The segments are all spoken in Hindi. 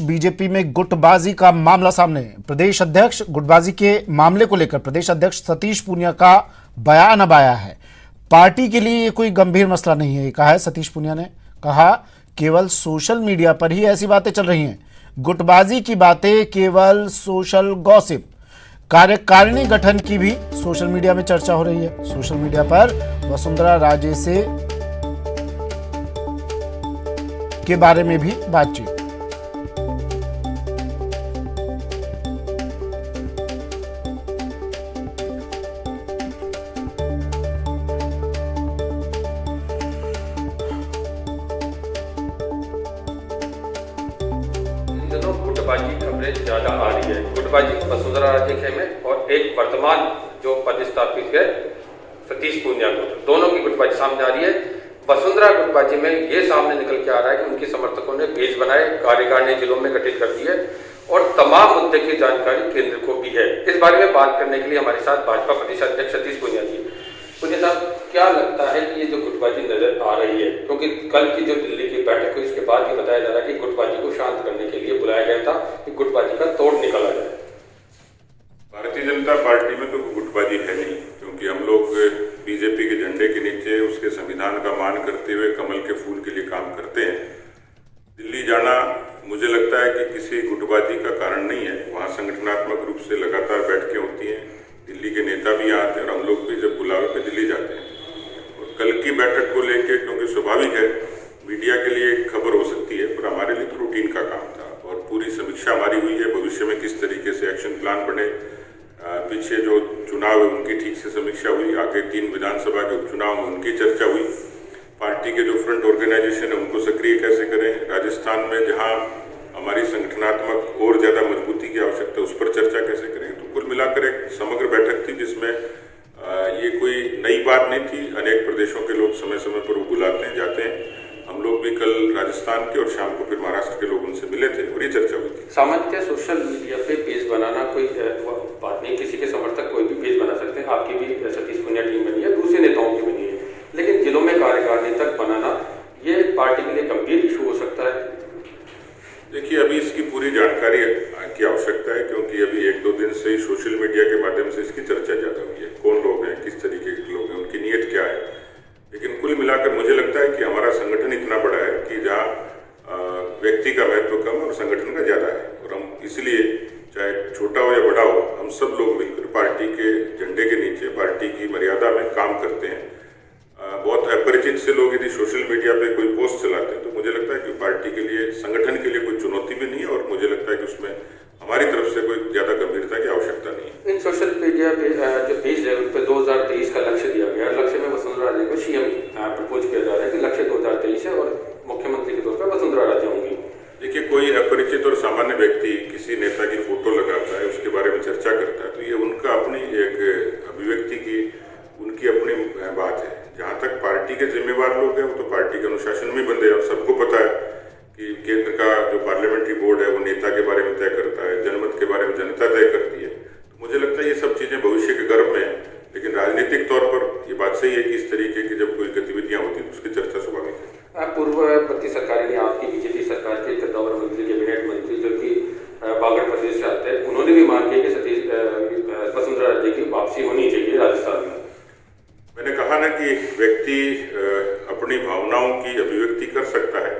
बीजेपी में गुटबाजी का मामला सामने। प्रदेश अध्यक्ष गुटबाजी के मामले को लेकर प्रदेश अध्यक्ष सतीश पूनिया का बयान अब आया है। पार्टी के लिए ये कोई गंभीर मसला नहीं है, कहा है सतीश पूनिया ने। कहा केवल सोशल मीडिया पर ही ऐसी बातें चल रही हैं। गुटबाजी की बातें केवल सोशल गॉसिप। कार्यकारिणी गठन की भी सोशल मीडिया में चर्चा हो रही है। सोशल मीडिया पर वसुंधरा राजे से के बारे में भी बातचीत। गुटबाजी खबरें ज्यादा आ रही है। गुटबाजी वसुंधरा राजे खेमे और एक वर्तमान जो पदस्थापित है सतीश पूनिया दोनों की गुटबाजी सामने आ रही है। वसुंधरा गुटबाजी में ये सामने निकल के आ रहा है कि उनके समर्थकों ने पेज बनाए, कार्यकारिणी जिलों में गठित कर दी है और तमाम मुद्दे की जानकारी केंद्र को भी है। इस बारे में बात करने के लिए हमारे साथ भाजपा प्रदेश अध्यक्ष सतीश पूनिया जी। पूनिया साहब, क्या लगता है कि ये जो गुटबाजी नजर आ रही है, क्योंकि कल की जो दिल्ली की बैठक हुई उसके बाद ये बताया जा रहा है कि गुटबाजी को शांत करने के लिए बुलाया गया था कि गुटबाजी का तोड़ निकाला जाए। भारतीय जनता पार्टी में तो गुटबाजी है नहीं, क्योंकि हम लोग बीजेपी के झंडे के नीचे उसके संविधान का मान करते हुए कमल के फूल के लिए काम करते हैं। दिल्ली जाना मुझे लगता है कि किसी गुटबाजी का कारण नहीं है। वहाँ संगठनात्मक रूप से लगातार बैठकें होती हैं, दिल्ली के नेता भी आते हैं और हम लोग भी जब बुलावे पे दिल्ली जाते हैं। और कल की बैठक को लेकर, क्योंकि स्वाभाविक है मीडिया के लिए एक खबर हो सकती है, पर हमारे लिए तो रूटीन का काम था और पूरी समीक्षा हमारी हुई है। भविष्य में किस तरीके से एक्शन प्लान बने, पीछे जो चुनाव है उनकी ठीक से समीक्षा हुई, आगे 3 विधानसभा के उपचुनाव में उनकी चर्चा हुई, पार्टी के जो फ्रंट ऑर्गेनाइजेशन है उनको सक्रिय कैसे करें, राजस्थान में जहां हमारी संगठनात्मक और ज्यादा मजबूती की आवश्यकता है उस पर चर्चा कैसे करें। तो कुल मिलाकर एक समग्र बैठक थी जिसमें ये कोई नई बात नहीं थी। अनेक प्रदेशों के लोग समय समय पर वो बुलाते हैं, जाते हैं। हम लोग भी कल राजस्थान के और शाम को फिर महाराष्ट्र के लोग उनसे मिले थे और ये चर्चा हुई थी। सामान्यतः सोशल मीडिया पे पेज बनाना कोई बात नहीं, किसी के समर्थक कोई भी पेज बना सकते हैं। आपकी भी सतीश पूनिया टीम बनी है, दूसरे नेताओं की बनी है, लेकिन जिलों में कार्यकारिणी तक बनाना ये पार्टी के लिए गंभीर इशू हो सकता है। देखिए, अभी इसकी पूरी जानकारी की आवश्यकता है, क्योंकि अभी 1-2 दिन से ही सोशल मीडिया के माध्यम से इसकी चर्चा ज्यादा हुई है। कौन लोग हैं, किस तरीके के लोग हैं, उनकी नीयत क्या है। लेकिन कुल मिलाकर मुझे लगता है कि हमारा संगठन इतना बड़ा है कि जहाँ व्यक्ति का महत्व कम और संगठन का ज्यादा है, और हम इसलिए चाहे छोटा हो या बड़ा हो, हम सब लोग मिलकर पार्टी के झंडे के नीचे पार्टी की मर्यादा में काम करते हैं। बहुत अपरिचित से लोग यदि सोशल मीडिया पे कोई पोस्ट चलाते हैं तो मुझे लगता है कि पार्टी के लिए, संगठन के लिए कोई चुनौती भी नहीं है, और मुझे लगता है कि उसमें हमारी तरफ से कोई ज्यादा गंभीरता की आवश्यकता नहीं है। इन सोशल मीडिया पे जो पेज है उन पे 2023 का लक्ष्य दिया गया है। लक्ष्य में वसुंधरा राजे को सीएम प्रपोज किया जा रहा है कि लक्ष्य 2023 है और मुख्यमंत्री के तौर पर वसुंधरा राजे होंगी। देखिए, कोई अपरिचित और सामान्य व्यक्ति किसी नेता की फोटो लगाता है, उसके बारे में चर्चा करता है, तो ये उनका अपनी एक अभिव्यक्ति की, उनकी अपनी बात है। जहाँ तक पार्टी के जिम्मेवार लोग हैं वो तो पार्टी के अनुशासन में बंधे हैं और सबको पता है कि केंद्र का जो पार्लियामेंट्री बोर्ड है वो नेता के बारे में तय करता है, जनमत के बारे में जनता तय करती है। तो मुझे लगता है ये सब चीजें भविष्य के गर्भ में है, लेकिन राजनीतिक तौर पर ये बात सही है कि इस तरीके की जब कोई गतिविधियां होती है तो उसकी चर्चा स्वाभाविक है। पूर्ववर्ती सरकार ने, आपकी बीजेपी सरकार के कद्दावर मंत्री, कैबिनेट मंत्री जो कि बागड़ प्रदेश से आते हैं, उन्होंने भी मांग की कि सतीश वसुंधरा राजे की वापसी होनी चाहिए राजस्थान में। मैंने कहा ना कि एक व्यक्ति अपनी भावनाओं की अभिव्यक्ति कर सकता है,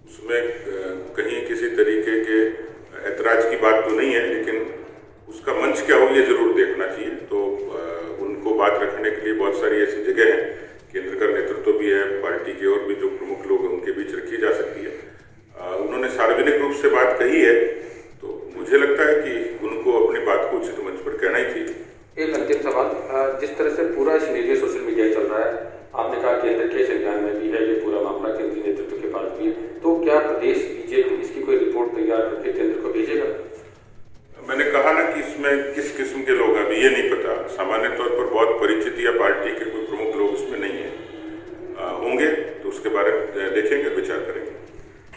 उसमें कहीं किसी तरीके के ऐतराज की बात तो नहीं है, लेकिन उसका मंच क्या हो ये जरूर देखना चाहिए। तो उनको बात रखने के लिए बहुत सारी ऐसी जगह हैं, केंद्र का नेतृत्व भी है, पार्टी के और भी जो प्रमुख लोग हैं उनके बीच रखी जा सकती है। उन्होंने सार्वजनिक रूप से बात कही है, तो मुझे लगता है कि उनको अपनी बात को उचित मंच पर कहना ही चाहिए। एक अंतिम सवाल, जिस तरह से पूरा सिनेरियो सोशल मीडिया चल रहा है, आपने कहा केंद्र के संज्ञान में भी है ये पूरा मामला, केंद्रीय नेतृत्व के पास भी है, तो क्या प्रदेश बीजेपी इसकी कोई रिपोर्ट तैयार करके केंद्र को भेजेगा? मैंने कहा ना कि इसमें किस किस्म के लोग हैं अभी ये नहीं पता। सामान्य तौर पर बहुत परिचित या पार्टी के कोई प्रमुख लोग उसमें नहीं है, होंगे तो उसके बारे में देखेंगे, विचार करेंगे।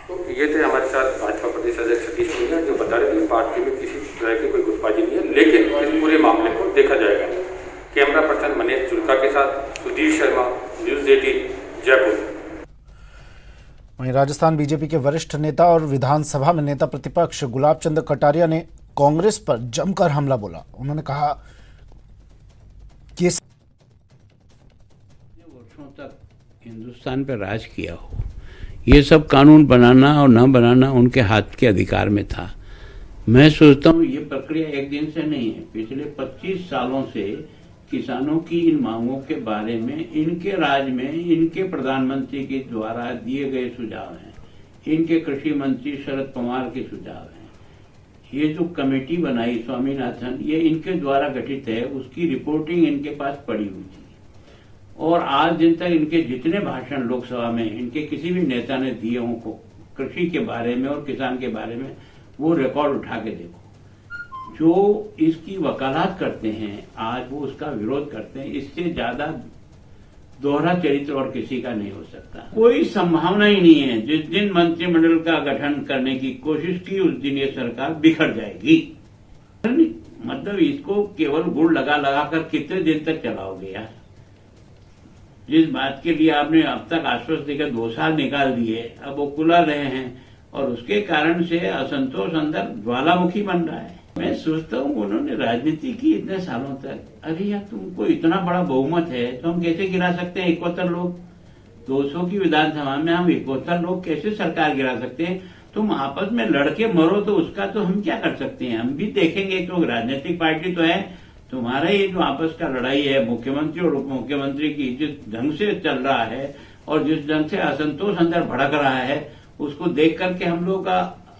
तो ये थे हमारे साथ भाजपा प्रदेश अध्यक्ष सतीश पूनिया, जो बता रहे थे पार्टी में किसी तरह की कोई गुटबाजी नहीं है, लेकिन इस पूरे मामले को देखा जाएगा। कैमरा पर्सन मनीष चुल्का के साथ सुधीर शर्मा, न्यूज़ 18 जयपुर। राजस्थान बीजेपी के वरिष्ठ नेता और विधानसभा में नेता प्रतिपक्ष गुलाब चंद कटारिया ने कांग्रेस पर जमकर हमला बोला। उन्होंने कहा कि वर्षों तक हिंदुस्तान पर राज किया हो, ये सब कानून बनाना और न बनाना उनके हाथ के अधिकार में था। मैं सोचता हूँ ये प्रक्रिया एक दिन से नहीं है, पिछले 25 सालों से किसानों की इन मांगों के बारे में इनके राज में इनके प्रधानमंत्री के द्वारा दिए गए सुझाव हैं, इनके कृषि मंत्री शरद पवार के सुझाव हैं। ये जो कमेटी बनाई स्वामीनाथन, ये इनके द्वारा गठित है, उसकी रिपोर्टिंग इनके पास पड़ी हुई थी। और आज दिन तक इनके जितने भाषण लोकसभा में इनके किसी भी नेता ने दिए हों को कृषि के बारे में और किसान के बारे में, वो रिकॉर्ड उठा के देखो। जो इसकी वकालत करते हैं आज वो उसका विरोध करते हैं, इससे ज्यादा दोहरा चरित्र और किसी का नहीं हो सकता। कोई संभावना ही नहीं है। जिस दिन मंत्रिमंडल का गठन करने की कोशिश की उस दिन ये सरकार बिखर जाएगी। मतलब इसको केवल गुड़ लगा लगा कर कितने दिन तक चलाओगे यार? जिस बात के लिए आपने अब तक आश्वस्त देकर 2 साल निकाल दिए, अब वो कुला रहे हैं और उसके कारण से असंतोष अंदर ज्वालामुखी बन रहा है। मैं सोचता हूँ उन्होंने राजनीति की इतने सालों तक, अरे यार तुमको इतना बड़ा बहुमत है तो हम कैसे गिरा सकते हैं 71 लोग? 200 की विधानसभा में हम 71 लोग कैसे सरकार गिरा सकते हैं? तुम आपस में लड़के मरो तो उसका तो हम क्या कर सकते हैं? हम भी देखेंगे। तो राजनीतिक पार्टी तो है, तुम्हारा ये जो आपस का लड़ाई है मुख्यमंत्री और उप मुख्यमंत्री की, जिस ढंग से चल रहा है और जिस ढंग से असंतोष अंदर भड़क रहा है, उसको देख करके हम लोग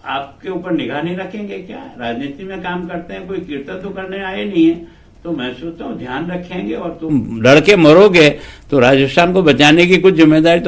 आपके ऊपर निगाह नहीं रखेंगे क्या? राजनीति में काम करते हैं, कोई कीर्तन तो करने आए नहीं है। तो मैं सोचता हूँ ध्यान रखेंगे। और तुम लड़के मरोगे तो राजस्थान को बचाने की कुछ जिम्मेदारी तो